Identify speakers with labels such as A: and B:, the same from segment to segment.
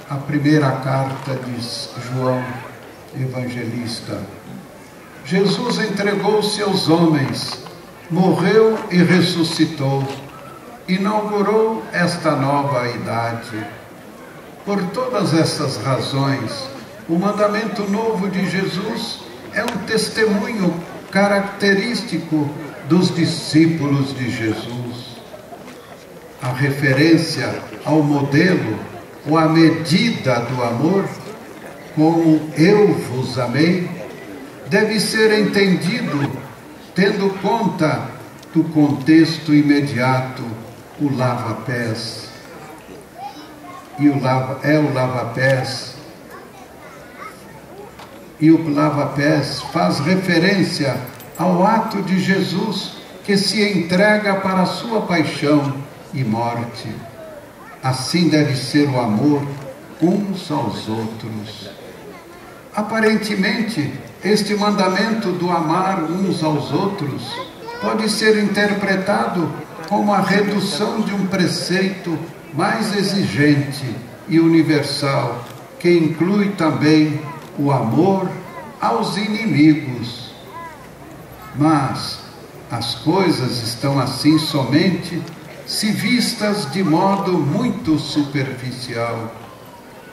A: a primeira carta de João Evangelista. Jesus entregou-se aos homens, morreu e ressuscitou, inaugurou esta nova idade. Por todas essas razões, o mandamento novo de Jesus é um testemunho característico dos discípulos de Jesus. A referência ao modelo ou à medida do amor, como eu vos amei, deve ser entendido tendo conta do contexto imediato, o lava-pés. E o lava-pés. E o lava-pés faz referência ao ato de Jesus que se entrega para a sua paixão e morte. Assim deve ser o amor uns aos outros. Aparentemente, este mandamento do amar uns aos outros pode ser interpretado como a redução de um preceito mais exigente e universal, que inclui também o amor aos inimigos. Mas as coisas estão assim somente se vistas de modo muito superficial.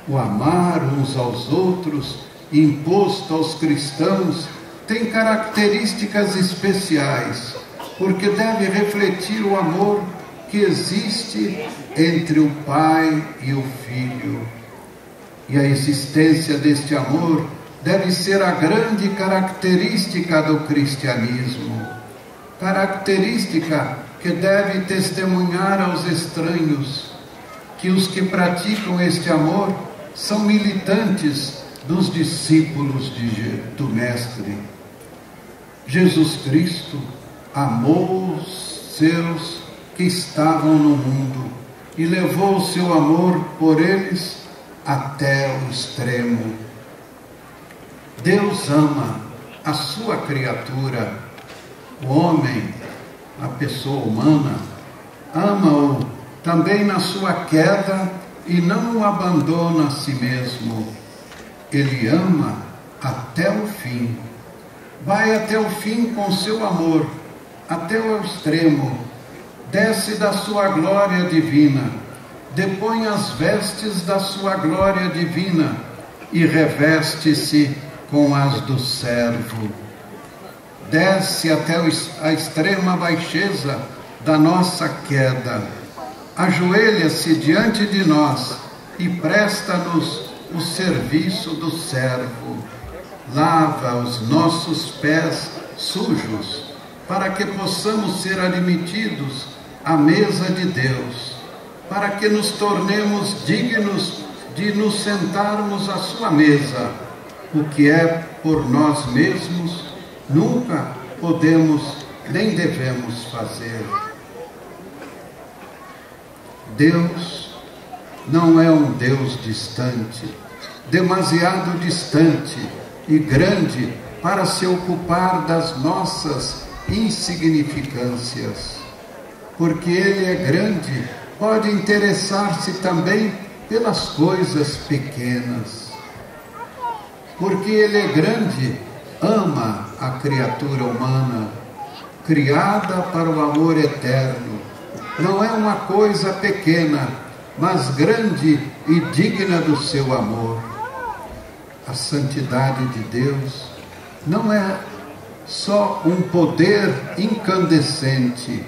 A: O amar uns aos outros, imposto aos cristãos, tem características especiais, porque deve refletir o amor que existe entre o Pai e o Filho. E a existência deste amor deve ser a grande característica do cristianismo, característica que deve testemunhar aos estranhos que os que praticam este amor são militantes dos discípulos do Mestre. Jesus Cristo amou os seus que estavam no mundo e levou o seu amor por eles até o extremo. Deus ama a sua criatura, o homem, a pessoa humana, ama-o também na sua queda e não o abandona a si mesmo. Ele ama até o fim, vai até o fim com seu amor, até o extremo, desce da sua glória divina, depõe as vestes da sua glória divina e reveste-se com as do servo. Desce até a extrema baixeza da nossa queda, ajoelha-se diante de nós e presta-nos o serviço do servo, lava os nossos pés sujos, para que possamos ser admitidos à mesa de Deus, para que nos tornemos dignos de nos sentarmos à sua mesa, o que é por nós mesmos, nunca podemos nem devemos fazer. Deus não é um Deus distante, demasiado distante e grande para se ocupar das nossas insignificâncias. Porque Ele é grande, pode interessar-se também pelas coisas pequenas. Porque Ele é grande, ama a criatura humana, criada para o amor eterno. Não é uma coisa pequena, mas grande e digna do seu amor. A santidade de Deus não é só um poder incandescente,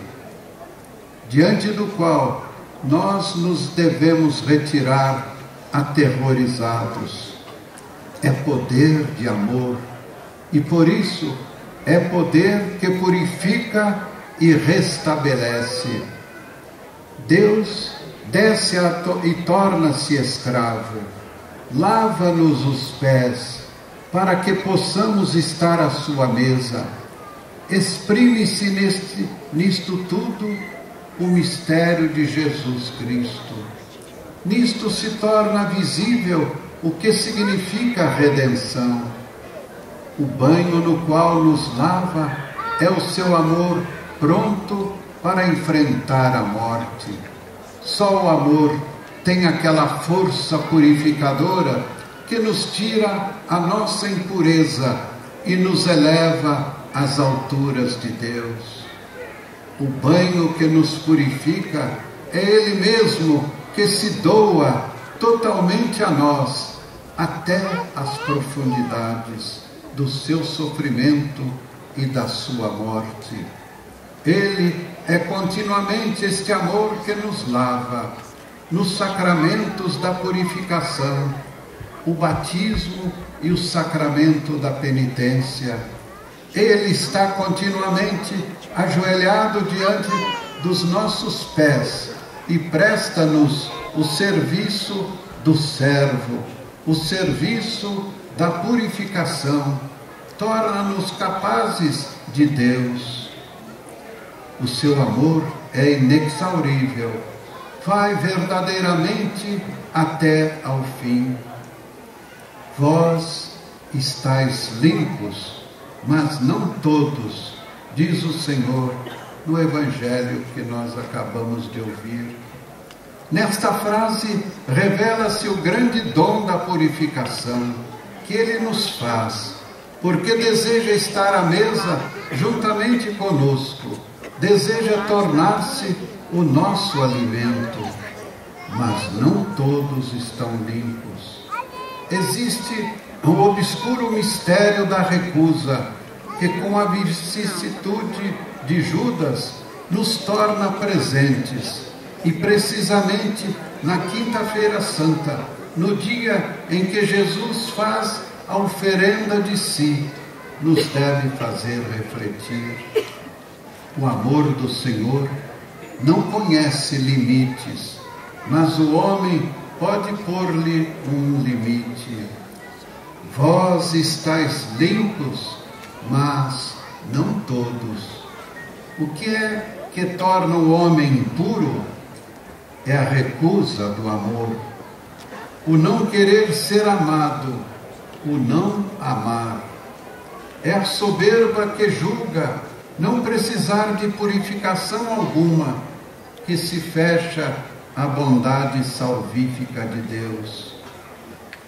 A: diante do qual nós nos devemos retirar aterrorizados. É poder de amor, e por isso é poder que purifica e restabelece. Deus desce e torna-se escravo, lava-nos os pés, para que possamos estar à sua mesa. Exprime-se nisto tudo o mistério de Jesus Cristo. Nisto se torna visível o que significa a redenção. O banho no qual nos lava é o seu amor pronto para enfrentar a morte. Só o amor tem aquela força purificadora que nos tira a nossa impureza e nos eleva às alturas de Deus. O banho que nos purifica é Ele mesmo que se doa totalmente a nós, até as profundidades do seu sofrimento e da sua morte. Ele é continuamente este amor que nos lava nos sacramentos da purificação, o batismo e o sacramento da penitência. Ele está continuamente ajoelhado diante dos nossos pés e presta-nos o serviço do servo, o serviço da purificação, torna-nos capazes de Deus. O seu amor é inexaurível, vai verdadeiramente até ao fim. Vós estáis limpos, mas não todos, diz o Senhor no Evangelho que nós acabamos de ouvir. Nesta frase revela-se o grande dom da purificação que Ele nos faz, porque deseja estar à mesa juntamente conosco, deseja tornar-se o nosso alimento, mas não todos estão limpos. Existe o obscuro mistério da recusa, que com a vicissitude de Judas nos torna presentes, e precisamente na Quinta-feira Santa, no dia em que Jesus faz a oferenda de si, nos deve fazer refletir. O amor do Senhor não conhece limites, mas o homem pode pôr-lhe um limite. Vós estáis limpos, mas não todos. O que é que torna o homem impuro? É a recusa do amor, o não querer ser amado, o não amar. É a soberba que julga não precisar de purificação alguma, que se fecha à bondade salvífica de Deus.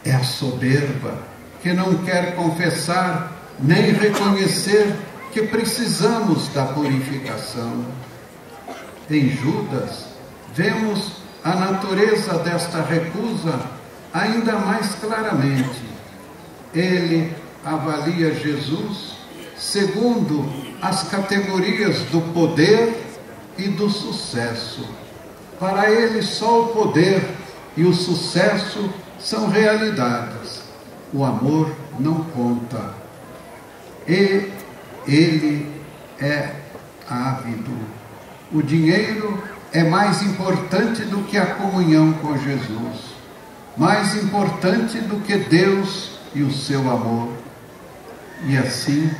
A: É a soberba que não quer confessar nem reconhecer que precisamos da purificação. Em Judas, vemos a natureza desta recusa ainda mais claramente. Ele avalia Jesus segundo as categorias do poder e do sucesso. Para ele, só o poder e o sucesso são realidades. O amor não conta. E ele é ávido. O dinheiro é mais importante do que a comunhão com Jesus, mais importante do que Deus e o seu amor. E assim,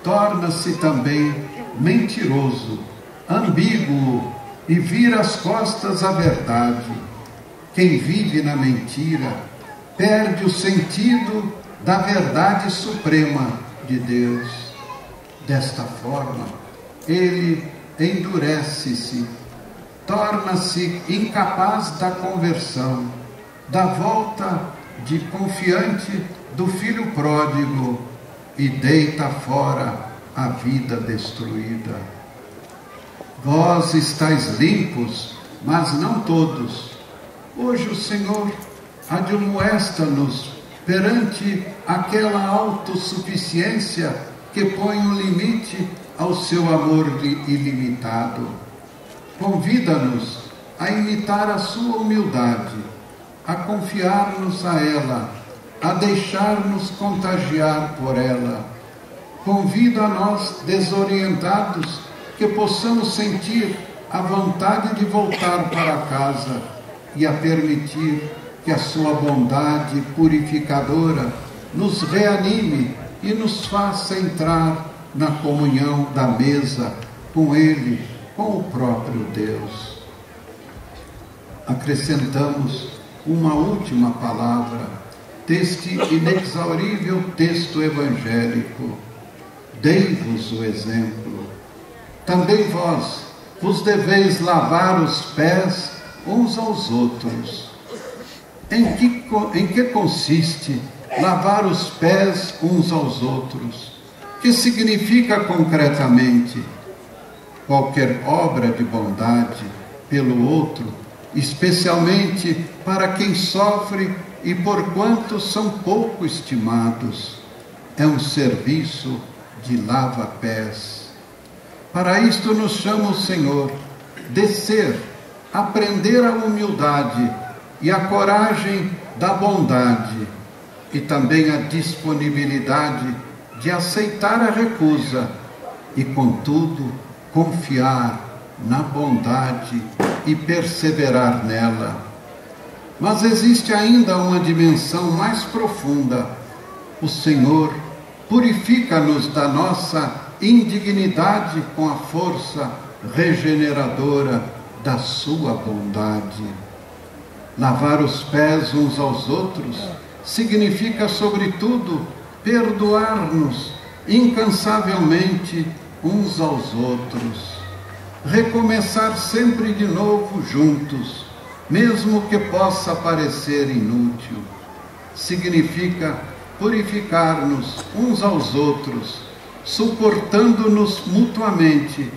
A: torna-se também mentiroso, ambíguo e vira as costas à verdade. Quem vive na mentira perde o sentido da verdade suprema de Deus. Desta forma, ele endurece-se, torna-se incapaz da conversão, da volta de confiante do filho pródigo e deita fora a vida destruída. Vós estáis limpos, mas não todos. Hoje o Senhor admoesta-nos perante aquela autossuficiência que põe um limite ao seu amor ilimitado. Convida-nos a imitar a sua humildade, a confiar-nos a ela, a deixar-nos contagiar por ela. Convida a nós, desorientados, que possamos sentir a vontade de voltar para casa e a permitir que a sua bondade purificadora nos reanime e nos faça entrar na comunhão da mesa com Ele, com o próprio Deus. Acrescentamos uma última palavra deste inexaurível texto evangélico: dei-vos o exemplo. Também vós vos deveis lavar os pés uns aos outros. Em que consiste lavar os pés uns aos outros? Que significa concretamente? Qualquer obra de bondade pelo outro, especialmente para quem sofre e porquanto são pouco estimados, é um serviço de lava-pés. Para isto nos chama o Senhor, descer, aprender a humildade e a coragem da bondade, e também a disponibilidade de aceitar a recusa e, contudo, confiar na bondade e perseverar nela. Mas existe ainda uma dimensão mais profunda. O Senhor purifica-nos da nossa indignidade com a força regeneradora da sua bondade. Lavar os pés uns aos outros significa, sobretudo, perdoar-nos incansavelmente uns aos outros. Recomeçar sempre de novo juntos, mesmo que possa parecer inútil. Significa purificar-nos uns aos outros, suportando-nos mutuamente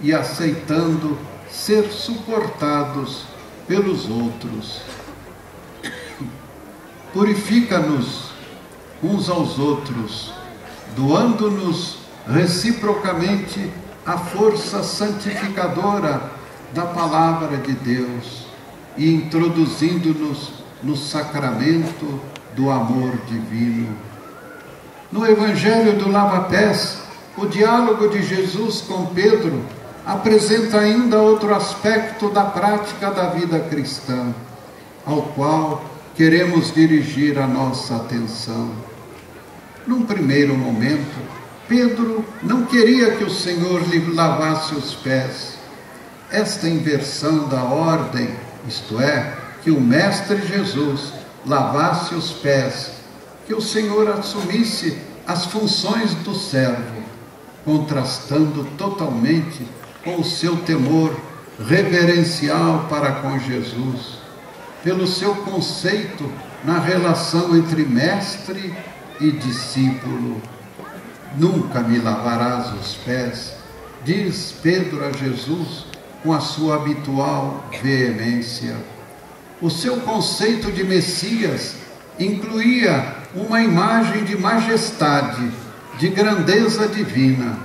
A: e aceitando ser suportados pelos outros. Purifica-nos uns aos outros, doando-nos reciprocamente a força santificadora da Palavra de Deus e introduzindo-nos no sacramento do amor divino. No Evangelho do Lava-Pés, o diálogo de Jesus com Pedro apresenta ainda outro aspecto da prática da vida cristã, ao qual queremos dirigir a nossa atenção. Num primeiro momento, Pedro não queria que o Senhor lhe lavasse os pés. Esta inversão da ordem, isto é, que o Mestre Jesus lavasse os pés, que o Senhor assumisse as funções do servo, contrastando totalmente com o seu temor reverencial para com Jesus, pelo seu conceito na relação entre mestre e discípulo. Nunca me lavarás os pés, diz Pedro a Jesus com a sua habitual veemência. O seu conceito de Messias incluía uma imagem de majestade, de grandeza divina.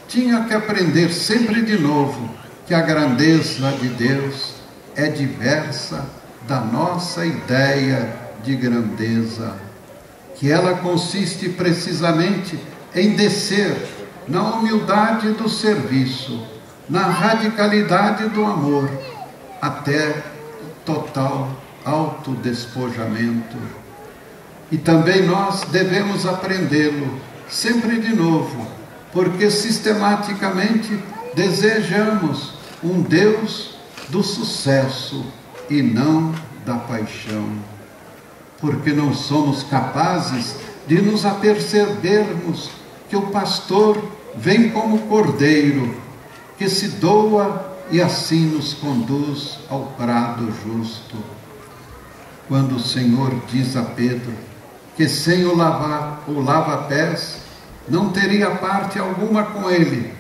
A: Tinha que aprender sempre de novo que a grandeza de Deus é diversa da nossa ideia de grandeza, que ela consiste precisamente em descer na humildade do serviço, na radicalidade do amor, até total autodespojamento. E também nós devemos aprendê-lo sempre de novo, porque sistematicamente desejamos um Deus do sucesso e não da paixão, porque não somos capazes de nos apercebermos que o pastor vem como cordeiro, que se doa e assim nos conduz ao prado justo. Quando o Senhor diz a Pedro que sem o lava-pés não teria parte alguma com ele,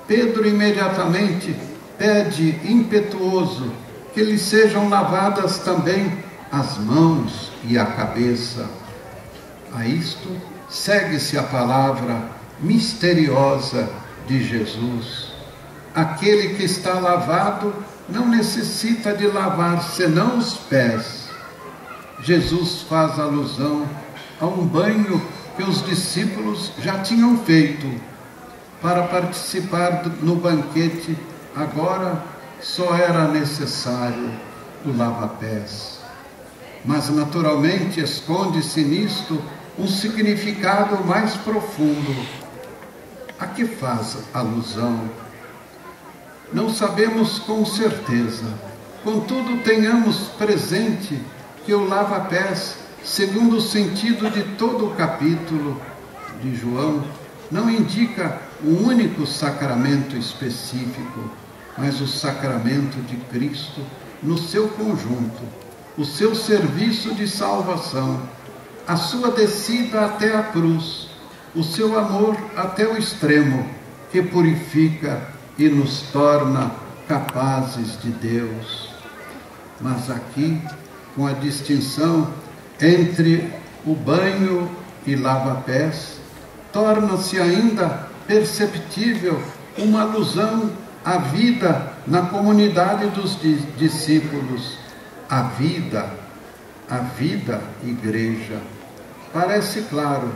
A: Pedro imediatamente pede impetuoso que lhe sejam lavadas também as mãos e a cabeça. A isto segue-se a palavra misteriosa de Jesus. Aquele que está lavado não necessita de lavar senão os pés. Jesus faz alusão a um banho que os discípulos já tinham feito para participar no banquete. Agora só era necessário o lava-pés. Mas naturalmente esconde-se nisto um significado mais profundo. A que faz alusão? Não sabemos com certeza. Contudo, tenhamos presente que o lava-pés, segundo o sentido de todo o capítulo de João, não indica um único sacramento específico, mas o sacramento de Cristo no seu conjunto, o seu serviço de salvação, a sua descida até a cruz, o seu amor até o extremo, que purifica e nos torna capazes de Deus. Mas aqui, com a distinção entre o banho e lava-pés, torna-se ainda perceptível uma alusão à vida na comunidade dos discípulos, a vida igreja. Parece claro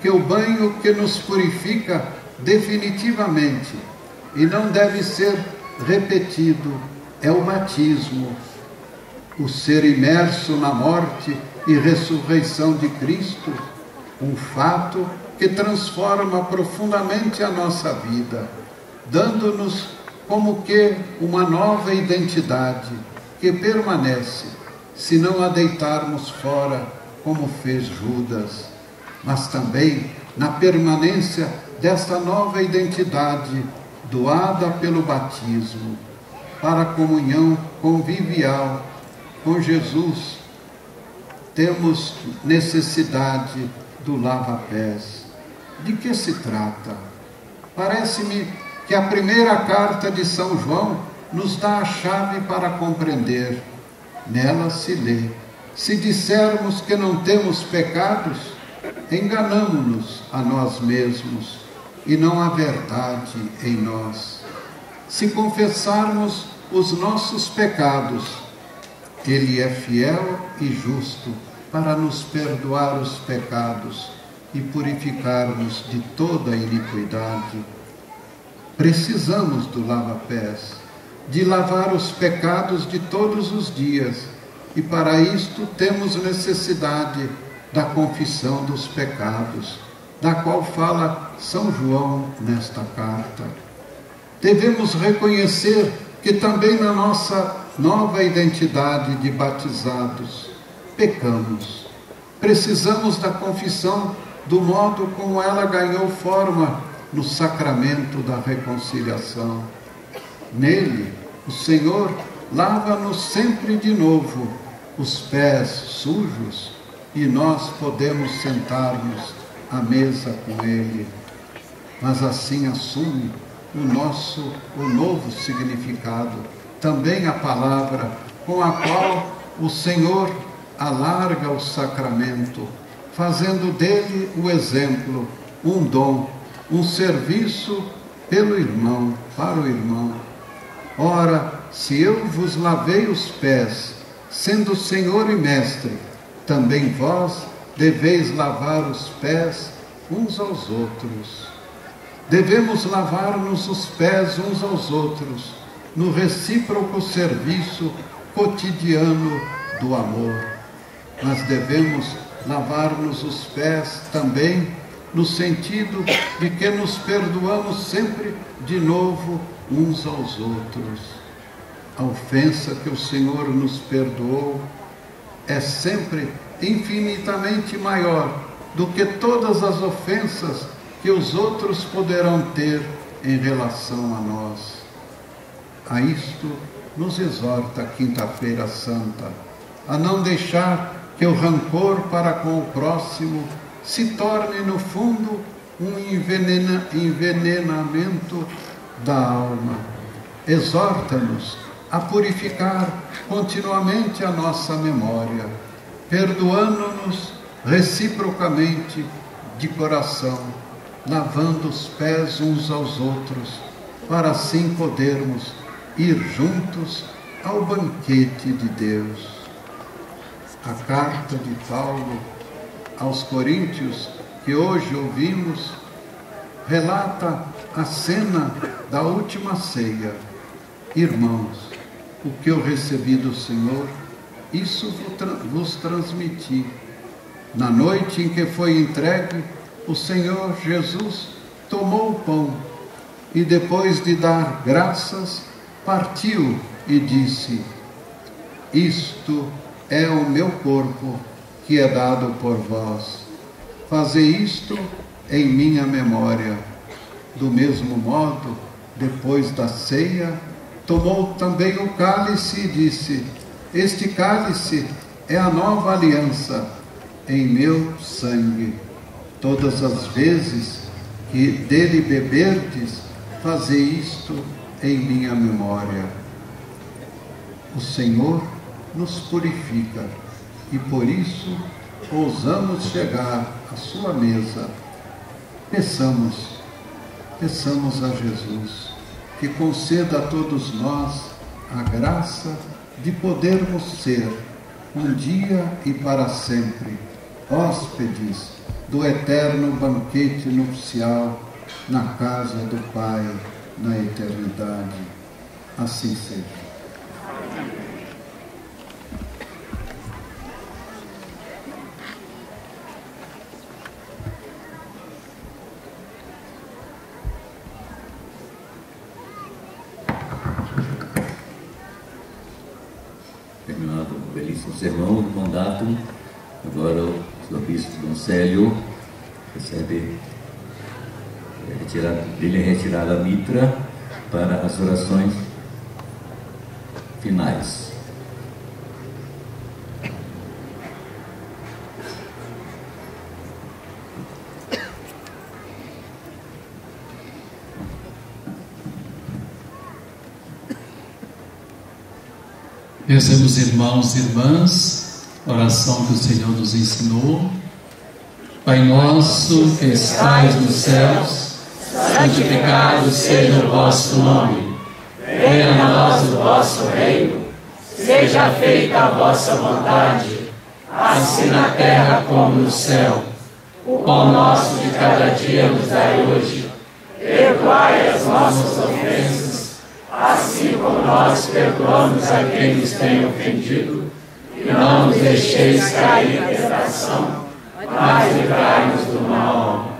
A: que o banho que nos purifica definitivamente e não deve ser repetido é o batismo, o ser imerso na morte e ressurreição de Cristo, um fato que transforma profundamente a nossa vida, dando-nos como que uma nova identidade que permanece, se não a deitarmos fora, como fez Judas, mas também na permanência desta nova identidade doada pelo batismo, para a comunhão convivial com Jesus. Temos necessidade do lava-pés. De que se trata? Parece-me que a primeira carta de São João nos dá a chave para compreender. Nela se lê: se dissermos que não temos pecados, enganamo-nos a nós mesmos e não há verdade em nós. Se confessarmos os nossos pecados, Ele é fiel e justo para nos perdoar os pecados e purificar-nos de toda iniquidade. Precisamos do lava-pés, de lavar os pecados de todos os dias, e para isto temos necessidade da confissão dos pecados, da qual fala São João nesta carta. Devemos reconhecer que também na nossa nova identidade de batizados pecamos. Precisamos da confissão do modo como ela ganhou forma no sacramento da reconciliação. Nele, o Senhor lava-nos sempre de novo os pés sujos e nós podemos sentar-nos à mesa com Ele. Mas assim assume o novo significado, também a palavra com a qual o Senhor alarga o sacramento, fazendo dele o exemplo, um dom, um serviço pelo irmão, para o irmão. Ora, se eu vos lavei os pés, sendo Senhor e Mestre, também vós deveis lavar os pés uns aos outros. Devemos lavar-nos os pés uns aos outros, no recíproco serviço cotidiano do amor. Mas devemos lavar-nos os pés também no sentido de que nos perdoamos sempre de novo uns aos outros. A ofensa que o Senhor nos perdoou é sempre infinitamente maior do que todas as ofensas que os outros poderão ter em relação a nós. A isto nos exorta a Quinta-feira Santa, a não deixar que o rancor para com o próximo se torne, no fundo, um envenenamento da alma. Exorta-nos a purificar continuamente a nossa memória, perdoando-nos reciprocamente de coração, lavando os pés uns aos outros, para assim podermos ir juntos ao banquete de Deus. A carta de Paulo aos Coríntios, que hoje ouvimos, relata a cena da última ceia. Irmãos, o que eu recebi do Senhor, isso vos transmiti. Na noite em que foi entregue, o Senhor Jesus tomou o pão e, depois de dar graças, partiu e disse: isto é o meu corpo, que é dado por vós. Fazei isto em minha memória. Do mesmo modo, depois da ceia, tomou também o cálice e disse: este cálice é a nova aliança em meu sangue. Todas as vezes que dele beberdes, fazei isto em minha memória. O Senhor nos purifica e por isso ousamos chegar à sua mesa. Peçamos a Jesus que conceda a todos nós a graça de podermos ser, um dia e para sempre, hóspedes do eterno banquete nupcial na casa do Pai, na eternidade. Assim seja.
B: Terminado o belíssimo sermão do mandato, agora o bispo Dom Célio recebe, dele é retirada a mitra para as orações finais.
C: Rezemos, irmãos e irmãs, a oração que o Senhor nos ensinou. Pai nosso que estais nos céus, santificado seja o vosso nome. Venha a nós o vosso reino. Seja feita a vossa vontade, assim na terra como no céu. O pão nosso de cada dia nos dai hoje. Perdoai as nossas ofensas, assim como nós perdoamos a quem nos tem ofendido, e não nos deixeis cair em tentação, mas livrai-nos do mal.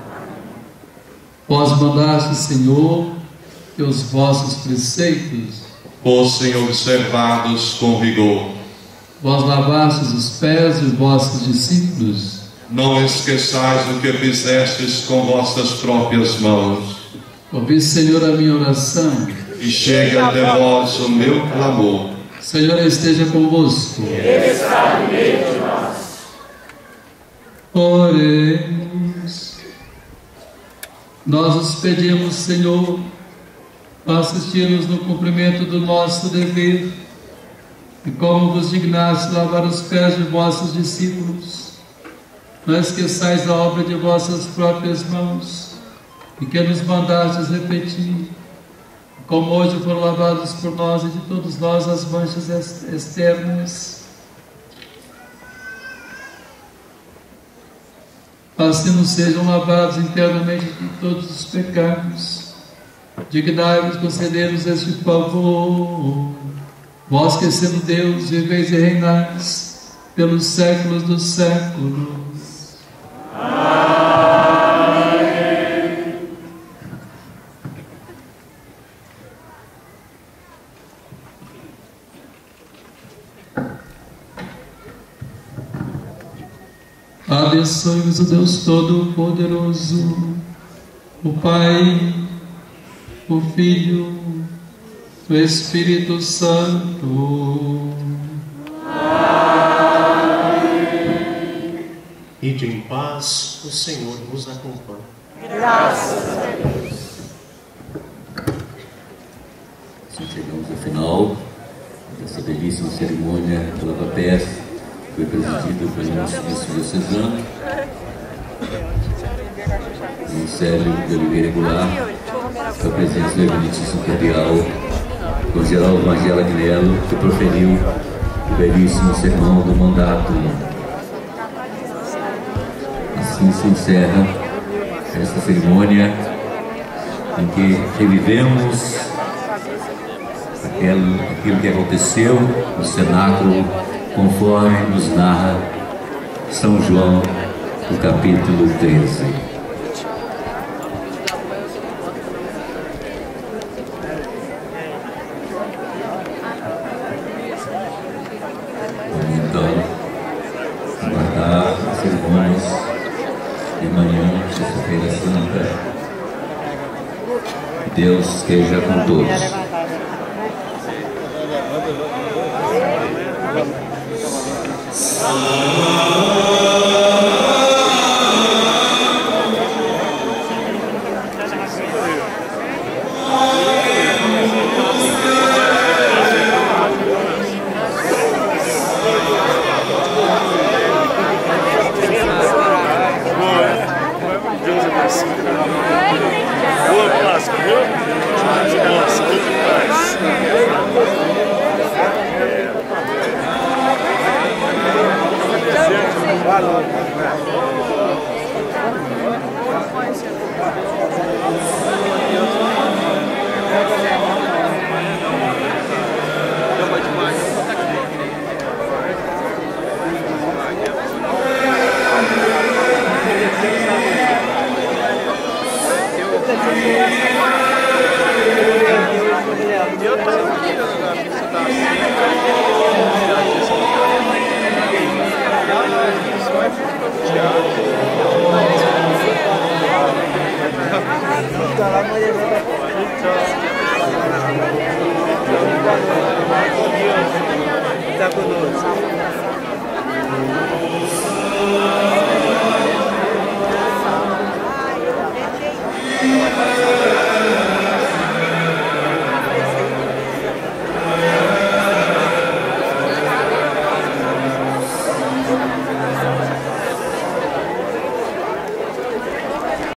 C: Vós mandastes, Senhor, que os vossos preceitos
D: fossem observados com rigor.
C: Vós lavastes os pés de vossos discípulos.
D: Não esqueçais o que fizestes com vossas próprias mãos.
C: Ouvi, Senhor, a minha oração,
D: e chega até vós o meu clamor.
C: Senhor, esteja convosco.
E: Ele está no meio de nós.
C: Oremos. Nós os pedimos, Senhor, para assistir-nos no cumprimento do nosso dever, e como vos dignaste lavar os pés de vossos discípulos, não esqueçais a obra de vossas próprias mãos, e que nos mandastes repetir, como hoje foram lavados por nós e de todos nós as manchas externas. Assim nos sejam lavados internamente de todos os pecados. Dignai-vos conceder-nos este favor, vós que sendo Deus viveis e reinais pelos séculos dos séculos.
E: Amém.
C: Abençoe-vos o Deus Todo-Poderoso, o Pai, o Filho, o Espírito Santo.
E: Amém.
F: Ide em paz, o Senhor vos acompanhe.
E: Graças a Deus.
B: Assim chegamos ao final dessa belíssima cerimônia do lava-pés, que foi presidida pelo nosso bispo diocesano, Dom Célio de Oliveira Goulart, com a presença do Eminentíssimo Cardeal, Dom Geraldo Magela Agnello, que proferiu o belíssimo sermão do mandato. Assim se encerra esta cerimônia em que revivemos aquilo que aconteceu no cenáculo, conforme nos narra São João, no capítulo 13. Então, aguardar as cerimônias de manhã, sexta-feira santa. Deus esteja com todos.
G: Boa Páscoa, viu? Nossa, muito demais.
H: Está conosco.